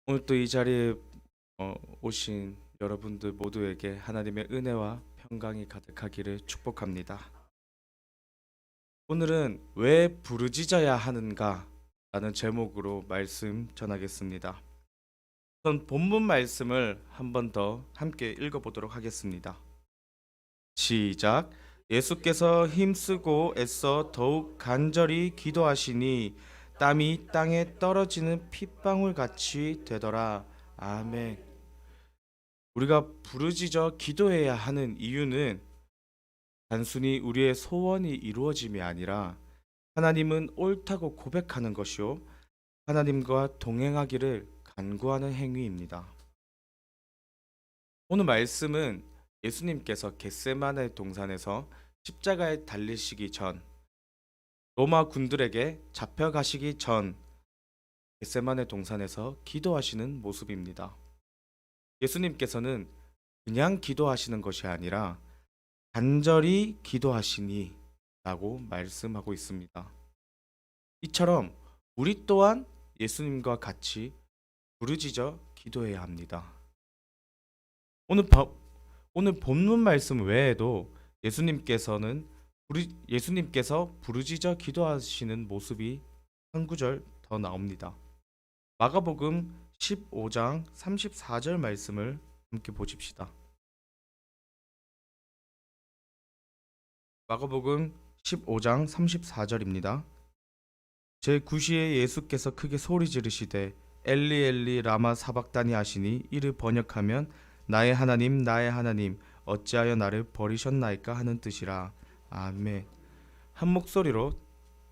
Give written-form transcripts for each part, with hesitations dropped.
오늘 또 이 자리에 오신 여러분들 모두에게 하나님의 은혜와 평강이 가득하기를 축복합니다. 오늘은 왜 부르짖어야 하는가? 라는 제목으로 말씀 전하겠습니다. 우선 본문 말씀을 한 번 더 함께 읽어보도록 하겠습니다. 시작. 예수께서 힘쓰고 애써 더욱 간절히 기도하시니 땀이 땅에 떨어지는 핏방울 같이 되더라. 아멘. 우리가 부르짖어 기도해야 하는 이유는 단순히 우리의 소원이 이루어짐이 아니라 하나님은 옳다고 고백하는 것이요 하나님과 동행하기를 간구하는 행위입니다. 오늘 말씀은 예수님께서 겟세마네 동산에서 십자가에 달리시기 전, 로마 군들에게 잡혀가시기 전 겟세마네 동산에서 기도하시는 모습입니다. 예수님께서는 그냥 기도하시는 것이 아니라 간절히 기도하시니 라고 말씀하고 있습니다. 이처럼 우리 또한 예수님과 같이 부르짖어 기도해야 합니다. 오늘, 오늘 본문 말씀 외에도 예수님께서 부르짖어 기도하시는 모습이 한 구절 더 나옵니다. 마가복음 15장 34절 말씀을 함께 보십시다. 마가복음 15장 34절입니다. 제9시에 예수께서 크게 소리 지르시되 엘리 엘리 라마 사박다니 하시니 이를 번역하면 나의 하나님 어찌하여 나를 버리셨나이까 하는 뜻이라. 아멘. 한 목소리로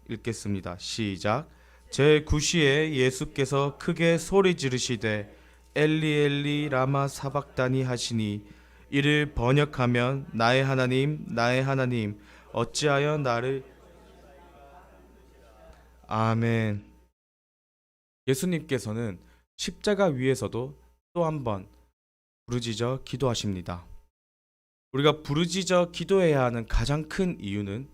읽겠습니다. 시작. 제9시에 예수께서 크게 소리 지르시되 엘리 엘리 라마 사박다니 하시니 이를 번역하면 나의 하나님 어찌하여 나를. 아멘. 예수님께서는 십자가 위에서도 또 한 번 부르짖어 기도하십니다. 우리가 부르짖어 기도해야 하는 가장 큰 이유는,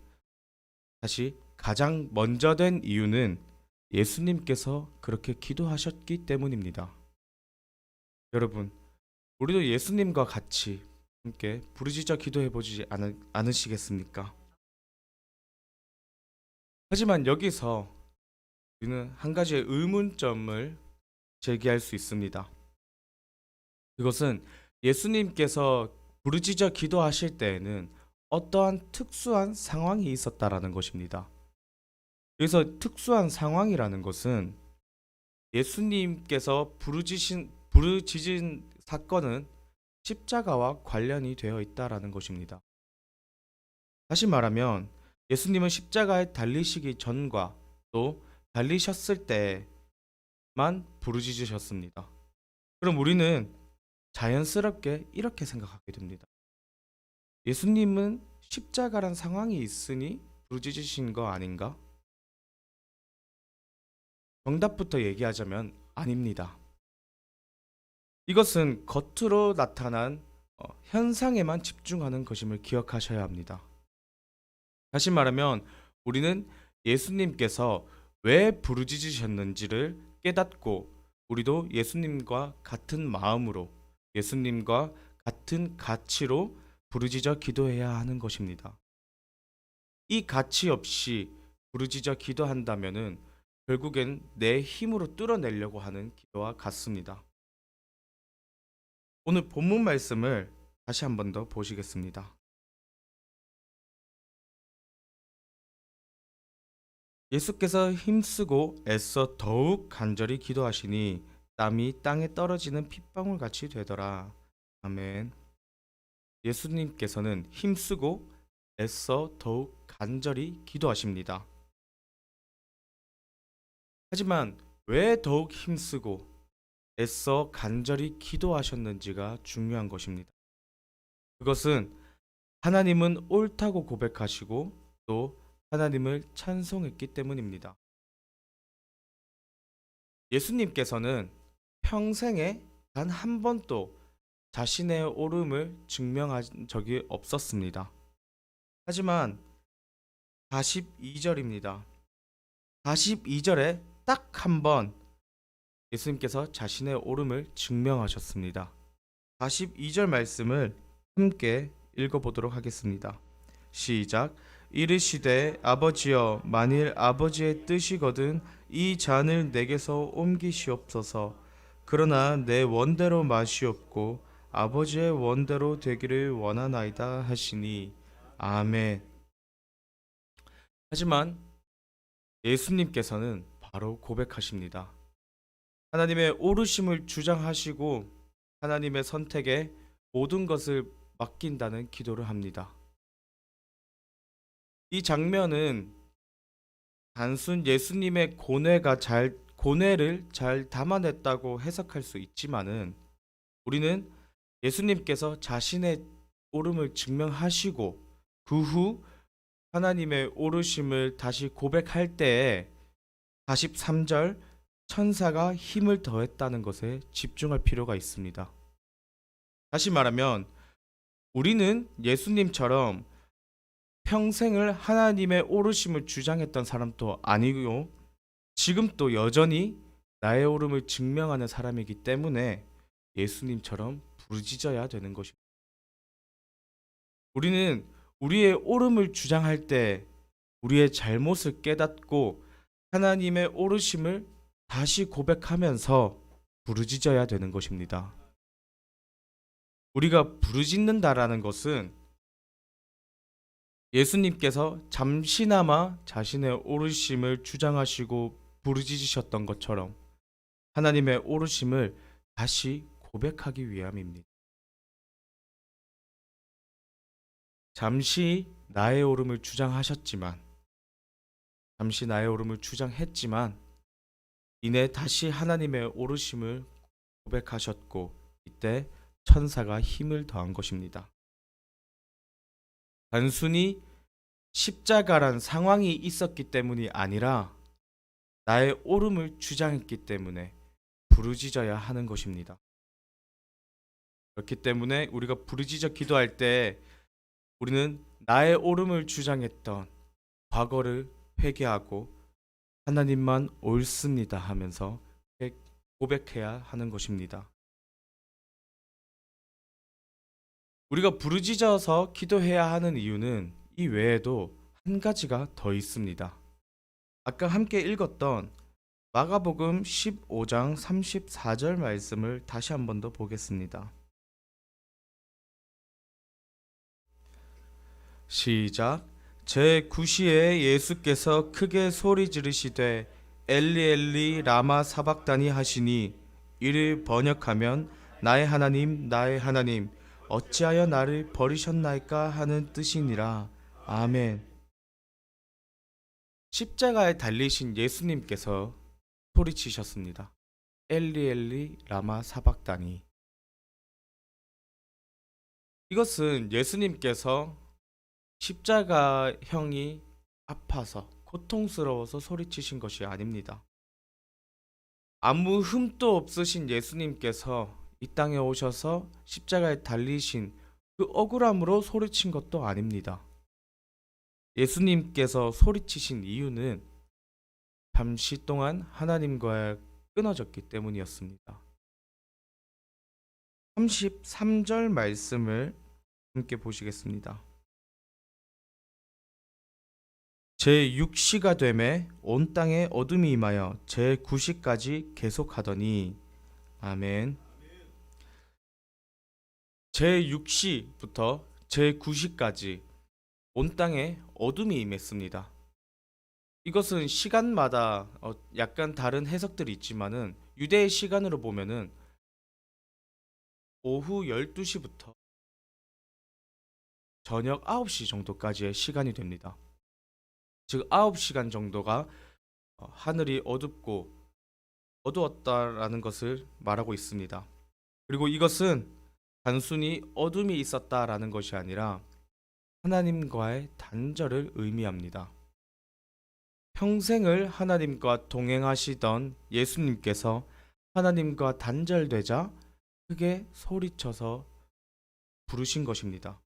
다시 가장 먼저 된 이유는 예수님께서 그렇게 기도하셨기 때문입니다. 여러분, 우리도 예수님과 같이 함께 부르짖어 기도해 보지 않으시겠습니까? 하지만 여기서 우리는 한 가지의 의문점을 제기할 수 있습니다. 그것은 예수님께서 부르짖어 기도하실 때에는 어떠한 특수한 상황이 있었다라는 것입니다. 여기서 특수한 상황이라는 것은 예수님께서 부르짖은 사건은 십자가와 관련이 되어 있다라는 것입니다. 다시 말하면 예수님은 십자가에 달리시기 전과 또 달리셨을 때만 부르짖으셨습니다. 그럼 우리는 자연스럽게 이렇게 생각하게 됩니다. 예수님은 십자가란 상황이 있으니 부르짖으신 거 아닌가? 정답부터 얘기하자면 아닙니다. 이것은 겉으로 나타난 현상에만 집중하는 것임을 기억하셔야 합니다. 다시 말하면 우리는 예수님께서 왜 부르짖으셨는지를 깨닫고 우리도 예수님과 같은 마음으로, 예수님과 같은 가치로 부르짖어 기도해야 하는 것입니다. 이 가치 없이 부르짖어 기도한다면은 결국엔 내 힘으로 뚫어내려고 하는 기도와 같습니다. 오늘 본문 말씀을 다시 한 번 더 보시겠습니다. 예수께서 힘쓰고 애써 더욱 간절히 기도하시니 땀이 땅에 떨어지는 핏방울 같이 되더라. 아멘. 예수님께서는 힘쓰고 애써 더욱 간절히 기도하십니다. 하지만 왜 더욱 힘쓰고 애써 간절히 기도하셨는지가 중요한 것입니다. 그것은 하나님은 옳다고 고백하시고 또 하나님을 찬송했기 때문입니다. 예수님께서는 평생에 단 한 번도 자신의 옳음을 증명한 적이 없었습니다. 하지만 42절입니다. 42절에 딱 한 번 예수님께서 자신의 옳음을 증명하셨습니다. 42절 말씀을 함께 읽어보도록 하겠습니다. 시작. 이르시되 아버지여 만일 아버지의 뜻이거든 이 잔을 내게서 옮기시옵소서. 그러나 내 원대로 마시옵고 아버지의 원대로 되기를 원하나이다 하시니 아멘. 하지만 예수님께서는 바로 고백하십니다. 하나님의 오르심을 주장하시고 하나님의 선택에 모든 것을 맡긴다는 기도를 합니다. 이 장면은 단순 예수님의 고뇌를 잘 담아냈다고 해석할 수 있지만은 우리는 예수님께서 자신의 오름을 증명하시고 그 후 하나님의 오르심을 다시 고백할 때에 43절 천사가 힘을 더했다는 것에 집중할 필요가 있습니다. 다시 말하면 우리는 예수님처럼 평생을 하나님의 오르심을 주장했던 사람도 아니고 지금 또 여전히 나의 오름을 증명하는 사람이기 때문에 예수님처럼 부르짖어야 되는 것입니다. 우리는 우리의 오름을 주장할 때 우리의 잘못을 깨닫고 하나님의 오르심을 다시 고백하면서 부르짖어야 되는 것입니다. 우리가 부르짖는다라는 것은 예수님께서 잠시나마 자신의 오르심을 주장하시고 부르짖으셨던 것처럼 하나님의 오르심을 다시 고백하기 위함입니다. 잠시 나의 오름을 주장하셨지만, 잠시 나의 오름을 주장했지만 이내 다시 하나님의 오르심을 고백하셨고 이때 천사가 힘을 더한 것입니다. 단순히 십자가란 상황이 있었기 때문이 아니라 나의 오름을 주장했기 때문에 부르짖어야 하는 것입니다. 그렇기 때문에 우리가 부르짖어 기도할 때 우리는 나의 오름을 주장했던 과거를 회개하고 하나님만 옳습니다 하면서 고백해야 하는 것입니다. 우리가 부르짖어서 기도해야 하는 이유는 이 외에도 한 가지가 더 있습니다. 아까 함께 읽었던 마가복음 15장 34절 말씀을 다시 한 번 더 보겠습니다. 시작. 제9시에 예수께서 크게 소리 지르시되 엘리 엘리 라마 사박다니 하시니 이를 번역하면 나의 하나님 어찌하여 나를 버리셨나이까 하는 뜻이니라. 아멘. 십자가에 달리신 예수님께서 소리치셨습니다. 엘리 엘리 라마 사박다니. 이것은 예수님께서 십자가형이 아파서 고통스러워서 소리치신 것이 아닙니다. 아무 흠도 없으신 예수님께서 이 땅에 오셔서 십자가에 달리신 그 억울함으로 소리친 것도 아닙니다. 예수님께서 소리치신 이유는 잠시 동안 하나님과 끊어졌기 때문이었습니다. 33절 말씀을 함께 보시겠습니다. 제6시가 되매 온 땅에 어둠이 임하여 제9시까지 계속하더니 아멘. 제6시부터 제9시까지 온 땅에 어둠이 임했습니다. 이것은 시간마다 약간 다른 해석들이 있지만은 유대의 시간으로 보면은 오후 12시부터 저녁 9시 정도까지의 시간이 됩니다. 즉 9시간 정도가 하늘이 어둡고 어두웠다라는 것을 말하고 있습니다. 그리고 이것은 단순히 어둠이 있었다라는 것이 아니라 하나님과의 단절을 의미합니다. 평생을 하나님과 동행하시던 예수님께서 하나님과 단절되자 크게 소리쳐서 부르신 것입니다.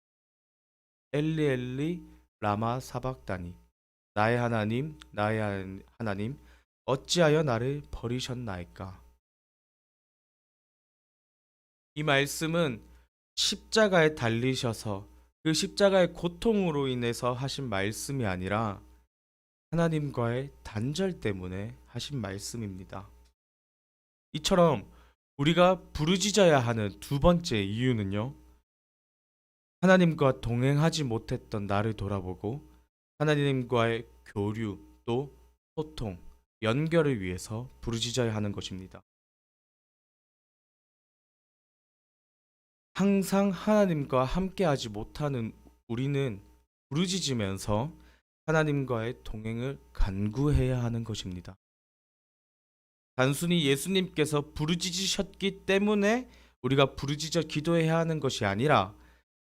엘리 엘리 라마 사박다니. 나의 하나님 어찌하여 나를 버리셨나이까. 이 말씀은 십자가에 달리셔서 그 십자가의 고통으로 인해서 하신 말씀이 아니라 하나님과의 단절 때문에 하신 말씀입니다. 이처럼 우리가 부르짖어야 하는 두 번째 이유는요, 하나님과 동행하지 못했던 나를 돌아보고 하나님과의 교류 또 소통, 연결을 위해서 부르짖어야 하는 것입니다. 항상 하나님과 함께하지 못하는 우리는 부르짖으면서 하나님과의 동행을 간구해야 하는 것입니다. 단순히 예수님께서 부르짖으셨기 때문에 우리가 부르짖어 기도해야 하는 것이 아니라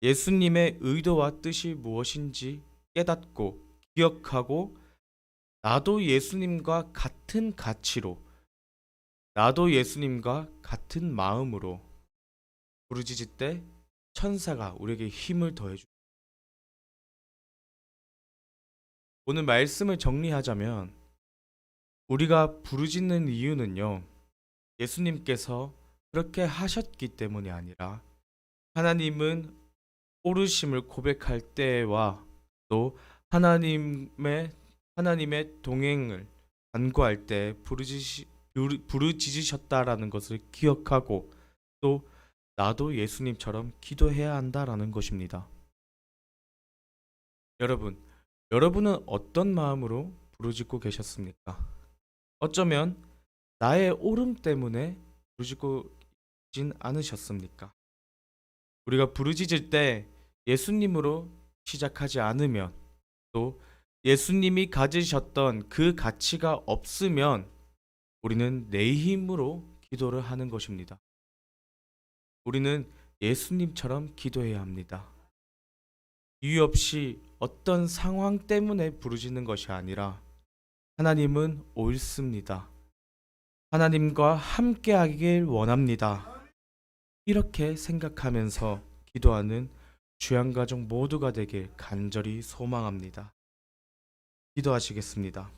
예수님의 의도와 뜻이 무엇인지 깨닫고 기억하고 나도 예수님과 같은 가치로, 나도 예수님과 같은 마음으로 부르짖을 때 천사가 우리에게 힘을 더해줍니다. 오늘 말씀을 정리하자면 우리가 부르짖는 이유는요, 예수님께서 그렇게 하셨기 때문이 아니라 하나님은 오르심을 고백할 때와 또 하나님의 동행을 간구할 때 부르짖으셨다라는 것을 기억하고 또 나도 예수님처럼 기도해야 한다라는 것입니다. 여러분은 어떤 마음으로 부르짖고 계셨습니까? 어쩌면 나의 옳음 때문에 부르짖고 있진 않으셨습니까? 우리가 부르짖을 때 예수님으로 시작하지 않으면 또 예수님이 가지셨던 그 가치가 없으면 우리는 내 힘으로 기도를 하는 것입니다. 우리는 예수님처럼 기도해야 합니다. 이유 없이 어떤 상황 때문에 부르짖는 것이 아니라 하나님은 옳습니다. 하나님과 함께하길 원합니다. 이렇게 생각하면서 기도하는 주양가족 모두가 되길 간절히 소망합니다. 기도하시겠습니다.